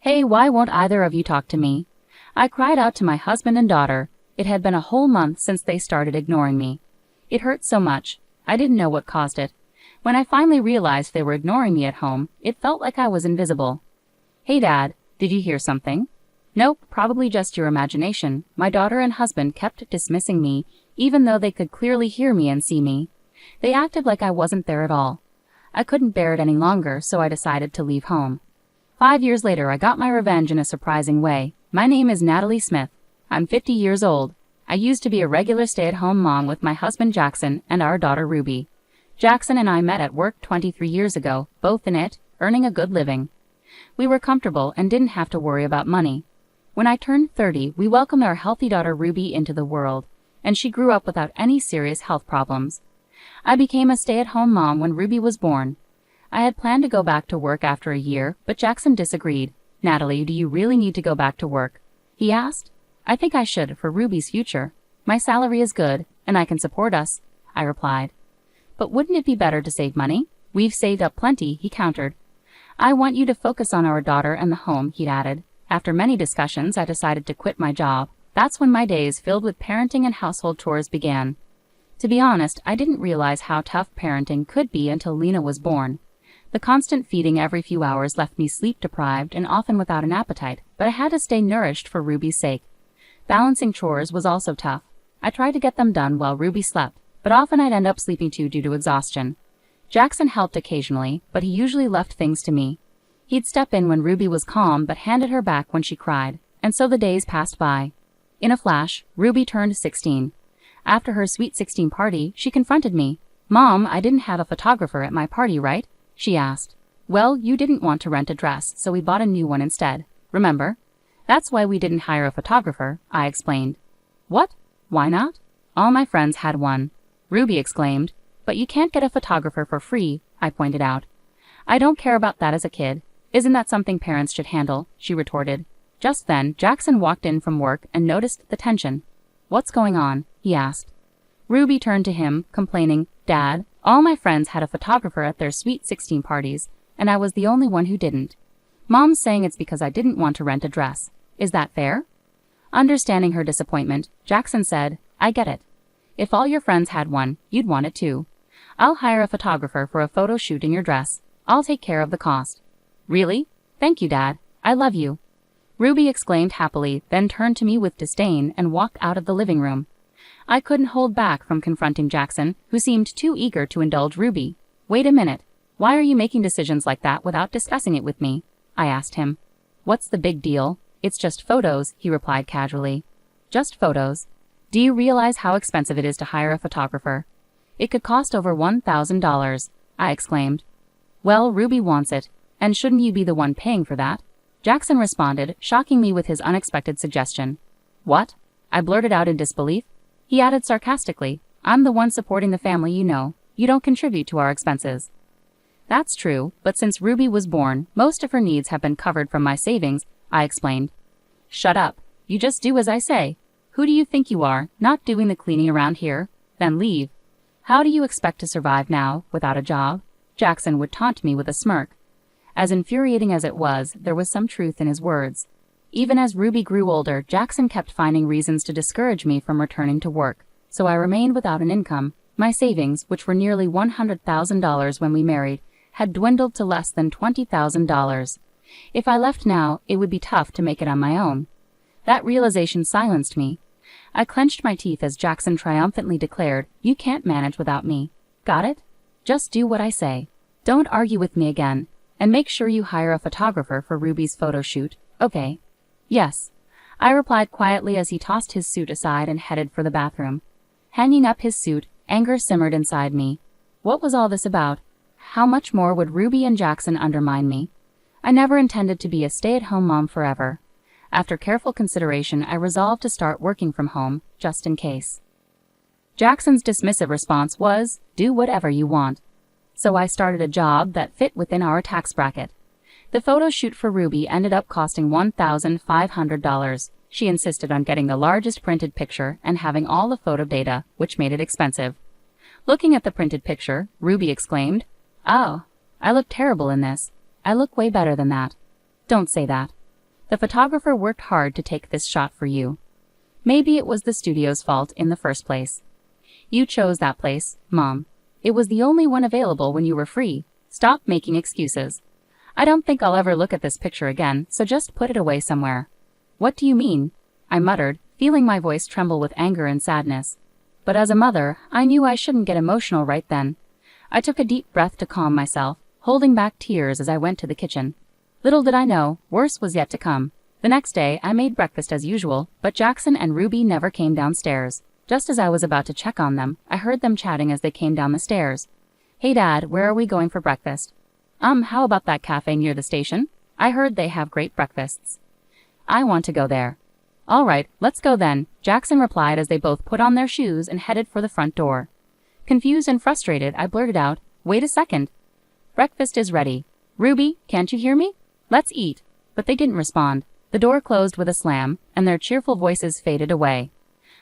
Hey, why won't either of you talk to me? I cried out to my husband and daughter. It had been a whole month since they started ignoring me. It hurt so much. I didn't know what caused it. When I finally realized they were ignoring me at home, it felt like I was invisible. Hey Dad, did you hear something? Nope, probably just your imagination. My daughter and husband kept dismissing me, even though they could clearly hear me and see me. They acted like I wasn't there at all. I couldn't bear it any longer, so I decided to leave home. 5 years later, I got my revenge in a surprising way. My name is Natalie Smith. I'm 50 years old. I used to be a regular stay-at-home mom with my husband Jackson and our daughter Ruby. Jackson and I met at work 23 years ago, both in it, earning a good living. We were comfortable and didn't have to worry about money. When I turned 30, we welcomed our healthy daughter Ruby into the world, and she grew up without any serious health problems. I became a stay-at-home mom when Ruby was born. I had planned to go back to work after a year, but Jackson disagreed. Natalie, do you really need to go back to work? He asked. I think I should for Ruby's future. My salary is good, and I can support us, I replied. But wouldn't it be better to save money? We've saved up plenty, he countered. I want you to focus on our daughter and the home, he added. After many discussions, I decided to quit my job. That's when my days filled with parenting and household chores began. To be honest, I didn't realize how tough parenting could be until Lena was born. The constant feeding every few hours left me sleep-deprived and often without an appetite, but I had to stay nourished for Ruby's sake. Balancing chores was also tough. I tried to get them done while Ruby slept, but often I'd end up sleeping too due to exhaustion. Jackson helped occasionally, but he usually left things to me. He'd step in when Ruby was calm but handed her back when she cried, and so the days passed by. In a flash, Ruby turned 16. After her sweet 16 party, she confronted me. Mom, I didn't have a photographer at my party, right? She asked. Well, you didn't want to rent a dress, so we bought a new one instead. Remember? That's why we didn't hire a photographer, I explained. What? Why not? All my friends had one. Ruby exclaimed. But you can't get a photographer for free, I pointed out. I don't care about that as a kid. Isn't that something parents should handle? She retorted. Just then, Jackson walked in from work and noticed the tension. What's going on? He asked. Ruby turned to him, complaining, Dad, all my friends had a photographer at their sweet 16 parties, and I was the only one who didn't. Mom's saying it's because I didn't want to rent a dress. Is that fair? Understanding her disappointment, Jackson said, I get it. If all your friends had one, you'd want it too. I'll hire a photographer for a photo shoot in your dress. I'll take care of the cost. Really? Thank you, Dad. I love you. Ruby exclaimed happily, then turned to me with disdain and walked out of the living room. I couldn't hold back from confronting Jackson, who seemed too eager to indulge Ruby. Wait a minute. Why are you making decisions like that without discussing it with me? I asked him. What's the big deal? It's just photos, he replied casually. Just photos. Do you realize how expensive it is to hire a photographer? It could cost over $1,000, I exclaimed. Well, Ruby wants it, and shouldn't you be the one paying for that? Jackson responded, shocking me with his unexpected suggestion. What? I blurted out in disbelief. He added sarcastically, I'm the one supporting the family, you know. You don't contribute to our expenses. That's true, but since Ruby was born, most of her needs have been covered from my savings, I explained. Shut up. You just do as I say. Who do you think you are, not doing the cleaning around here? Then leave. How do you expect to survive now, without a job? Jackson would taunt me with a smirk. As infuriating as it was, there was some truth in his words. Even as Ruby grew older, Jackson kept finding reasons to discourage me from returning to work, so I remained without an income. My savings, which were nearly $100,000 when we married, had dwindled to less than $20,000. If I left now, it would be tough to make it on my own. That realization silenced me. I clenched my teeth as Jackson triumphantly declared, You can't manage without me. Got it? Just do what I say. Don't argue with me again, and make sure you hire a photographer for Ruby's photo shoot, okay? Yes, I replied quietly as he tossed his suit aside and headed for the bathroom. Hanging up his suit, anger simmered inside me. What was all this about? How much more would Ruby and Jackson undermine me? I never intended to be a stay-at-home mom forever. After careful consideration, I resolved to start working from home, just in case. Jackson's dismissive response was, do whatever you want. So I started a job that fit within our tax bracket. The photo shoot for Ruby ended up costing $1,500. She insisted on getting the largest printed picture and having all the photo data, which made it expensive. Looking at the printed picture, Ruby exclaimed, Oh, I look terrible in this. I look way better than that. Don't say that. The photographer worked hard to take this shot for you. Maybe it was the studio's fault in the first place. You chose that place, Mom. It was the only one available when you were free. Stop making excuses. I don't think I'll ever look at this picture again, so just put it away somewhere. What do you mean? I muttered, feeling my voice tremble with anger and sadness. But as a mother, I knew I shouldn't get emotional right then. I took a deep breath to calm myself, holding back tears as I went to the kitchen. Little did I know, worse was yet to come. The next day, I made breakfast as usual, but Jackson and Ruby never came downstairs. Just as I was about to check on them, I heard them chatting as they came down the stairs. Hey Dad, where are we going for breakfast? How about that cafe near the station? I heard they have great breakfasts. I want to go there. All right, let's go then, Jackson replied as they both put on their shoes and headed for the front door. Confused and frustrated, I blurted out, wait a second. Breakfast is ready. Ruby, can't you hear me? Let's eat. But they didn't respond. The door closed with a slam, and their cheerful voices faded away.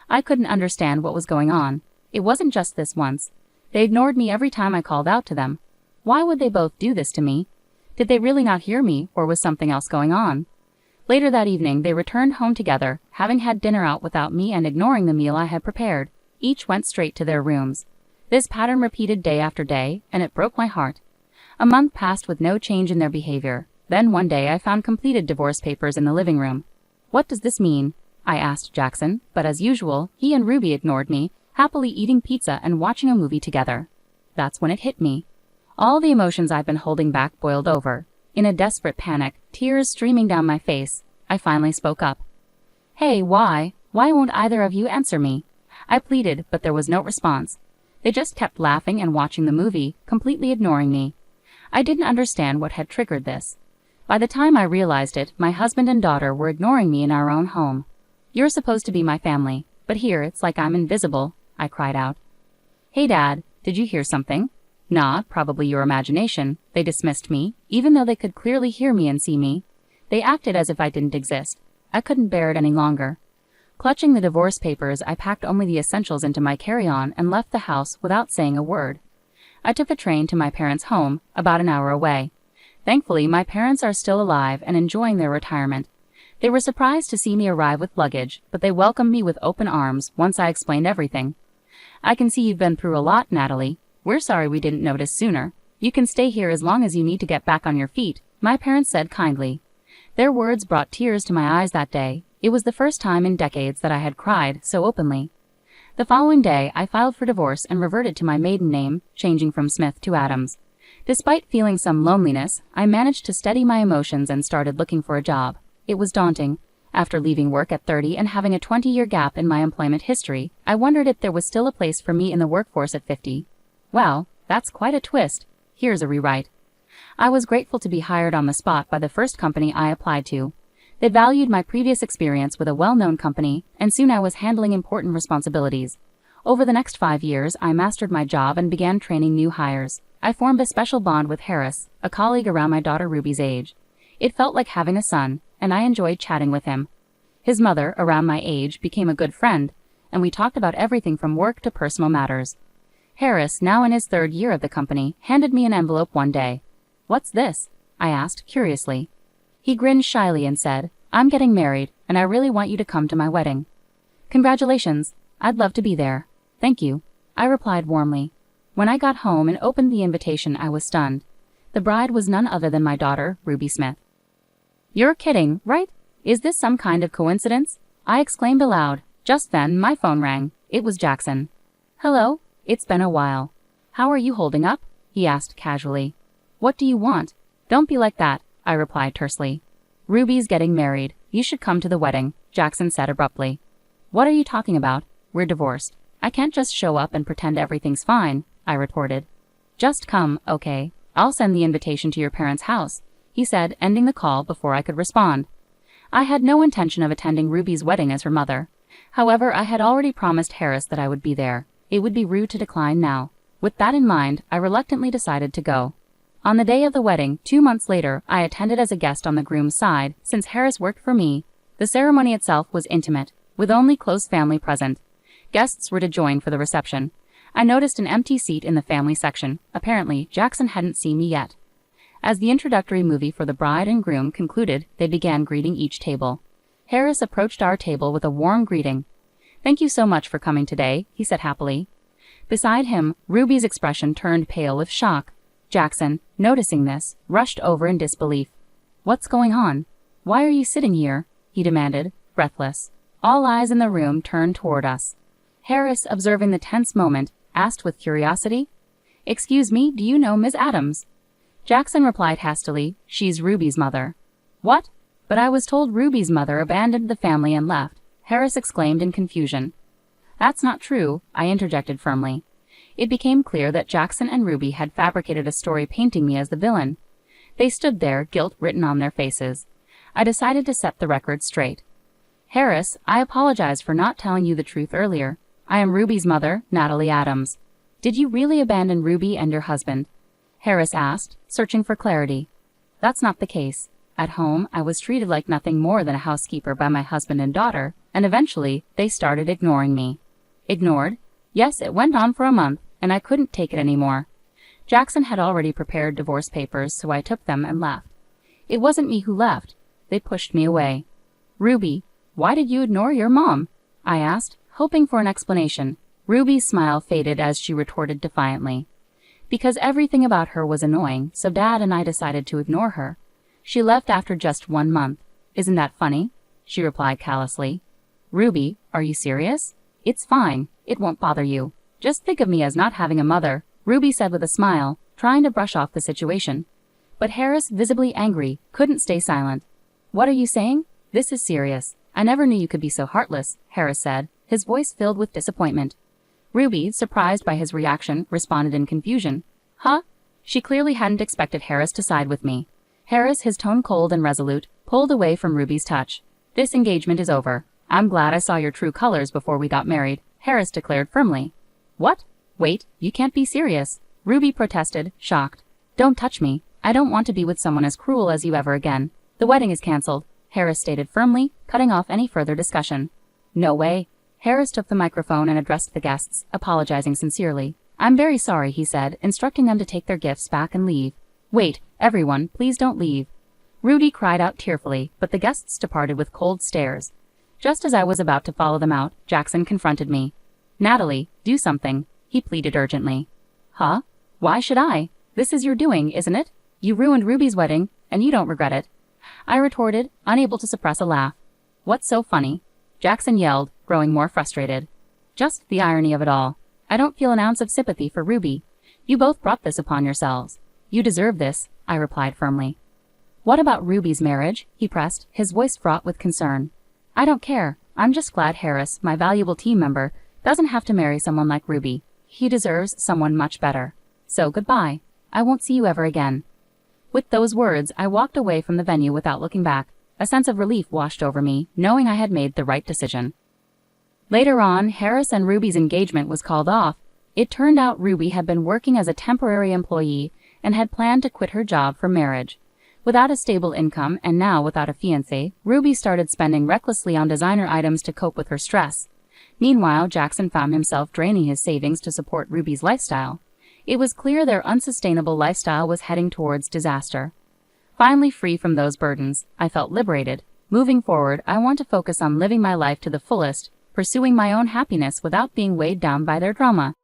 I couldn't understand what was going on. It wasn't just this once. They ignored me every time I called out to them. Why would they both do this to me? Did they really not hear me, or was something else going on? Later that evening, they returned home together, having had dinner out without me and ignoring the meal I had prepared. Each went straight to their rooms. This pattern repeated day after day, and it broke my heart. A month passed with no change in their behavior. Then one day I found completed divorce papers in the living room. What does this mean? I asked Jackson, but as usual, he and Ruby ignored me, happily eating pizza and watching a movie together. That's when it hit me. All the emotions I've been holding back boiled over. In a desperate panic, tears streaming down my face, I finally spoke up. Hey, why won't either of you answer me? I pleaded, but there was no response. They just kept laughing and watching the movie, completely ignoring me. I didn't understand what had triggered this. By the time I realized it, my husband and daughter were ignoring me in our own home. You're supposed to be my family, but here it's like I'm invisible, I cried out. Hey Dad, did you hear something? Nah, probably your imagination. They dismissed me, even though they could clearly hear me and see me. They acted as if I didn't exist. I couldn't bear it any longer. Clutching the divorce papers, I packed only the essentials into my carry-on and left the house without saying a word. I took a train to my parents' home, about an hour away. Thankfully, my parents are still alive and enjoying their retirement. They were surprised to see me arrive with luggage, but they welcomed me with open arms once I explained everything. I can see you've been through a lot, Natalie. We're sorry we didn't notice sooner. You can stay here as long as you need to get back on your feet, my parents said kindly. Their words brought tears to my eyes that day. It was the first time in decades that I had cried so openly. The following day, I filed for divorce and reverted to my maiden name, changing from Smith to Adams. Despite feeling some loneliness, I managed to steady my emotions and started looking for a job. It was daunting. After leaving work at 30 and having a 20-year gap in my employment history, I wondered if there was still a place for me in the workforce at 50. Wow, that's quite a twist. Here's a rewrite. I was grateful to be hired on the spot by the first company I applied to. They valued my previous experience with a well-known company, and soon I was handling important responsibilities. Over the next 5 years, I mastered my job and began training new hires. I formed a special bond with Harris, a colleague around my daughter Ruby's age. It felt like having a son, and I enjoyed chatting with him. His mother, around my age, became a good friend, and we talked about everything from work to personal matters. Harris, now in his 3rd year at the company, handed me an envelope one day. What's this? I asked, curiously. He grinned shyly and said, I'm getting married, and I really want you to come to my wedding. Congratulations. I'd love to be there. Thank you, I replied warmly. When I got home and opened the invitation, I was stunned. The bride was none other than my daughter, Ruby Smith. You're kidding, right? Is this some kind of coincidence? I exclaimed aloud. Just then, my phone rang. It was Jackson. Hello? It's been a while. How are you holding up? He asked casually. What do you want? Don't be like that, I replied tersely. Ruby's getting married. You should come to the wedding, Jackson said abruptly. What are you talking about? We're divorced. I can't just show up and pretend everything's fine, I retorted. Just come, okay? I'll send the invitation to your parents' house, he said, ending the call before I could respond. I had no intention of attending Ruby's wedding as her mother. However, I had already promised Harris that I would be there. It would be rude to decline now. With that in mind, I reluctantly decided to go. On the day of the wedding, 2 months later, I attended as a guest on the groom's side. Since Harris worked for me, the ceremony itself was intimate, with only close family present. Guests were to join for the reception. I noticed an empty seat in the family section. Apparently, Jackson hadn't seen me yet. As the introductory movie for the bride and groom concluded, they began greeting each table. Harris approached our table with a warm greeting. "Thank you so much for coming today," he said happily. Beside him, Ruby's expression turned pale with shock. Jackson, noticing this, rushed over in disbelief. "What's going on? Why are you sitting here?" he demanded, breathless. All eyes in the room turned toward us. Harris, observing the tense moment, asked with curiosity, "Excuse me, do you know Ms. Adams?" Jackson replied hastily, "She's Ruby's mother." "What? But I was told Ruby's mother abandoned the family and left," Harris exclaimed in confusion. "That's not true," I interjected firmly. It became clear that Jackson and Ruby had fabricated a story painting me as the villain. They stood there, guilt written on their faces. I decided to set the record straight. "Harris, I apologize for not telling you the truth earlier. I am Ruby's mother, Natalie Adams." "Did you really abandon Ruby and your husband?" Harris asked, searching for clarity. "That's not the case. At home, I was treated like nothing more than a housekeeper by my husband and daughter, and eventually, they started ignoring me." "Ignored?" "Yes, it went on for a month, and I couldn't take it anymore." Jackson had already prepared divorce papers, so I took them and left. It wasn't me who left. They pushed me away. "Ruby, why did you ignore your mom?" I asked, hoping for an explanation. Ruby's smile faded as she retorted defiantly. "Because everything about her was annoying, so Dad and I decided to ignore her. She left after just 1 month. Isn't that funny?" she replied callously. "Ruby, are you serious? It's fine. It won't bother you. Just think of me as not having a mother," Ruby said with a smile, trying to brush off the situation. But Harris, visibly angry, couldn't stay silent. "What are you saying? This is serious. I never knew you could be so heartless," Harris said, his voice filled with disappointment. Ruby, surprised by his reaction, responded in confusion. "Huh?" She clearly hadn't expected Harris to side with me. Harris, his tone cold and resolute, pulled away from Ruby's touch. "This engagement is over. I'm glad I saw your true colors before we got married," Harris declared firmly. "What? Wait, you can't be serious," Ruby protested, shocked. "Don't touch me. I don't want to be with someone as cruel as you ever again. The wedding is canceled," Harris stated firmly, cutting off any further discussion. "No way." Harris took the microphone and addressed the guests, apologizing sincerely. "I'm very sorry," he said, instructing them to take their gifts back and leave. "Wait, everyone, please don't leave." Ruby cried out tearfully, but the guests departed with cold stares. Just as I was about to follow them out, Jackson confronted me. "Natalie, do something," he pleaded urgently. "Huh? Why should I? This is your doing, isn't it? You ruined Ruby's wedding, and you don't regret it," I retorted, unable to suppress a laugh. "What's so funny?" Jackson yelled, growing more frustrated. "Just the irony of it all. I don't feel an ounce of sympathy for Ruby. You both brought this upon yourselves. You deserve this," I replied firmly. "What about Ruby's marriage?" he pressed, his voice fraught with concern. "I don't care. I'm just glad Harris, my valuable team member, doesn't have to marry someone like Ruby. He deserves someone much better. So goodbye. I won't see you ever again." With those words, I walked away from the venue without looking back. A sense of relief washed over me, knowing I had made the right decision. Later on, Harris and Ruby's engagement was called off. It turned out Ruby had been working as a temporary employee and had planned to quit her job for marriage. Without a stable income and now without a fiancé, Ruby started spending recklessly on designer items to cope with her stress. Meanwhile, Jackson found himself draining his savings to support Ruby's lifestyle. It was clear their unsustainable lifestyle was heading towards disaster. Finally free from those burdens, I felt liberated. Moving forward, I want to focus on living my life to the fullest, pursuing my own happiness without being weighed down by their drama.